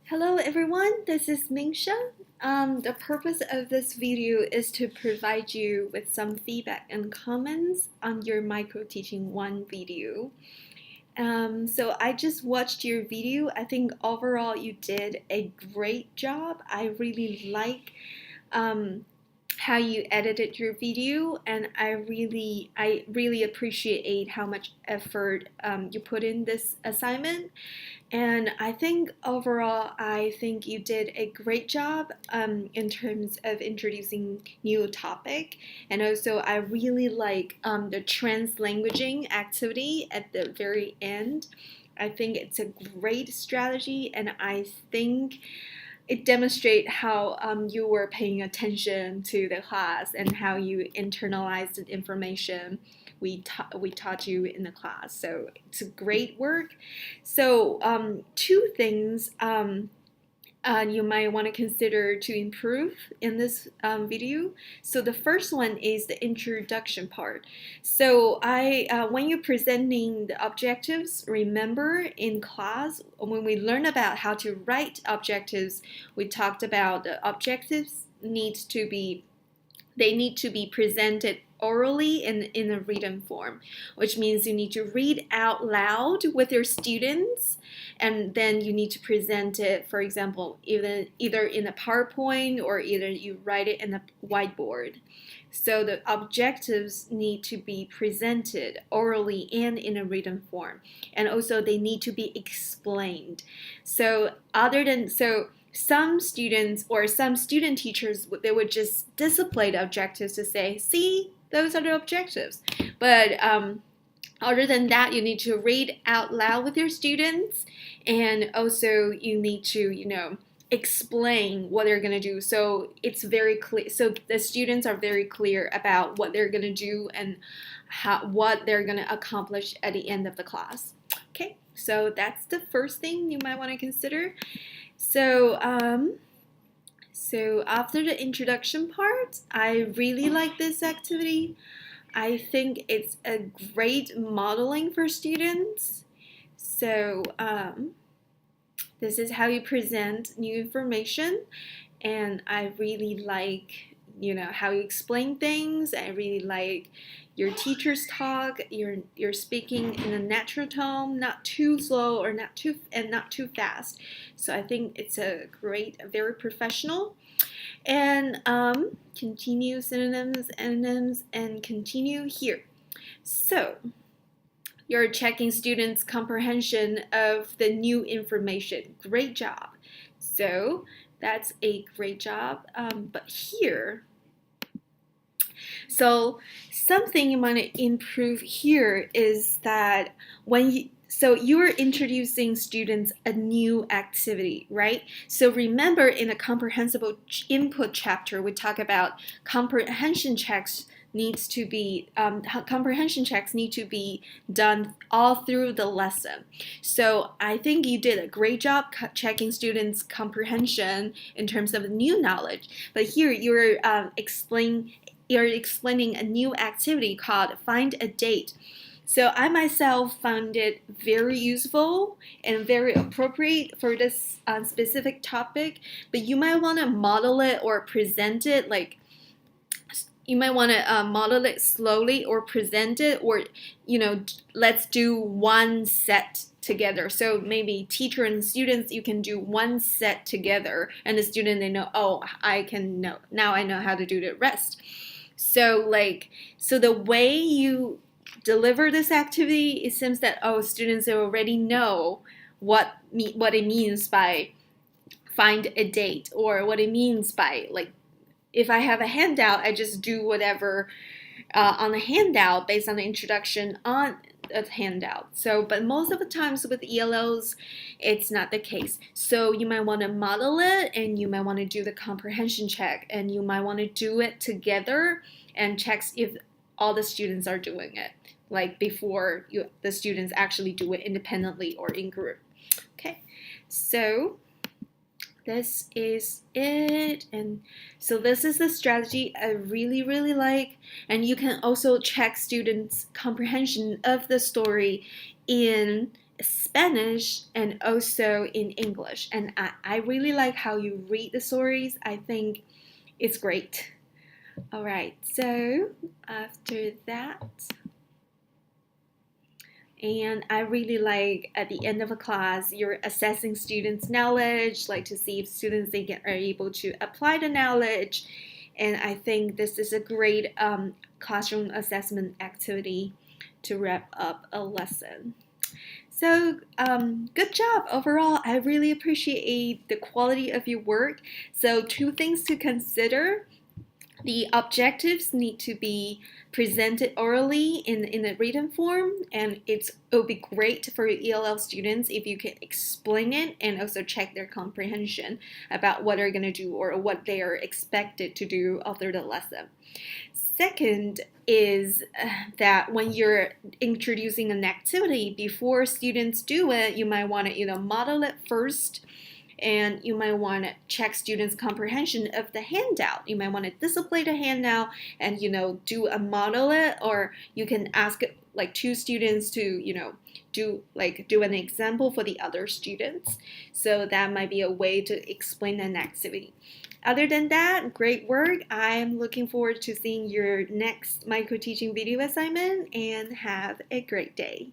Hello everyone, this is Mingsha. The purpose of this video is to provide you with some feedback and comments on your micro teaching 1 video. So I just watched your video. I think overall you did a great job. I really like um, how you edited your video, and I really appreciate how much effort you put in this assignment. And I think overall, I think you did a great job in terms of introducing new topic. And also, I really like the translanguaging activity at the very end. I think it's a great strategy, and I think it demonstrates how you were paying attention to the class and how you internalized the information we taught you in the class. So it's a great work. So 2 things you might want to consider to improve in this video. So the first one is the introduction part. So when you're presenting the objectives, remember in class when we learn about how to write objectives, we talked about the objectives they need to be presented orally in a written form, which means you need to read out loud with your students, and then you need to present it, for example, either in a PowerPoint or either you write it in a whiteboard. So the objectives need to be presented orally and in a written form, and also they need to be explained. Some students or some student teachers, they would just display the objectives to say, see, those are the objectives. But other than that, you need to read out loud with your students, and also you need to, explain what they're going to do. So it's very clear. So the students are very clear about what they're going to do and what they're going to accomplish at the end of the class. Okay, so that's the first thing you might want to consider. So after the introduction part, I really like this activity. I think it's a great modeling for students. So this is how you present new information, and I really like how you explain things. I really like your teacher's talk. You're speaking in a natural tone, not too slow or not too fast. So I think it's a great, very professional. And continue synonyms, antonyms, and continue here. So you're checking students' comprehension of the new information. Great job. So that's a great job. But here, so something you want to improve here is that you're introducing students a new activity, right? So remember in the comprehensible input chapter, we talk about comprehension checks need to be done all through the lesson. So I think you did a great job checking students' comprehension in terms of new knowledge. But here you're explaining a new activity called Find a Date. So I myself found it very useful and very appropriate for this specific topic, but you might want to model it or present it model it slowly or present it, or let's do one set together. So maybe teacher and students, you can do one set together, and the student, they know, oh, now I know how to do the rest. So the way you deliver this activity, it seems that students already know what it means by find a date, or what it means by if I have a handout, I just do whatever on the handout based on the introduction on a handout. But most of the times with ELLs, it's not the case. So you might want to model it, and you might want to do the comprehension check, and you might want to do it together and check if all the students are doing it, before the students actually do it independently or in group. Okay, so this is it. And so this is the strategy I really, really like. And you can also check students' comprehension of the story in Spanish and also in English. And I really like how you read the stories. I think it's great. All right, so after that, and I really like at the end of a class, you're assessing students' knowledge, like to see if students are able to apply the knowledge. And I think this is a great classroom assessment activity to wrap up a lesson. So, good job overall. I really appreciate the quality of your work. So, two things to consider. The objectives need to be presented orally in a written form, and it'll be great for ELL students if you can explain it and also check their comprehension about what they're going to do or what they are expected to do after the lesson. Second is that when you're introducing an activity, before students do it, you might want to model it first, and you might want to check students' comprehension of the handout. You might want to display the handout and do a model it, or you can ask like two students to do an example for the other students. So that might be a way to explain an activity. Other than that, great work. I'm looking forward to seeing your next micro teaching video assignment, and have a great day.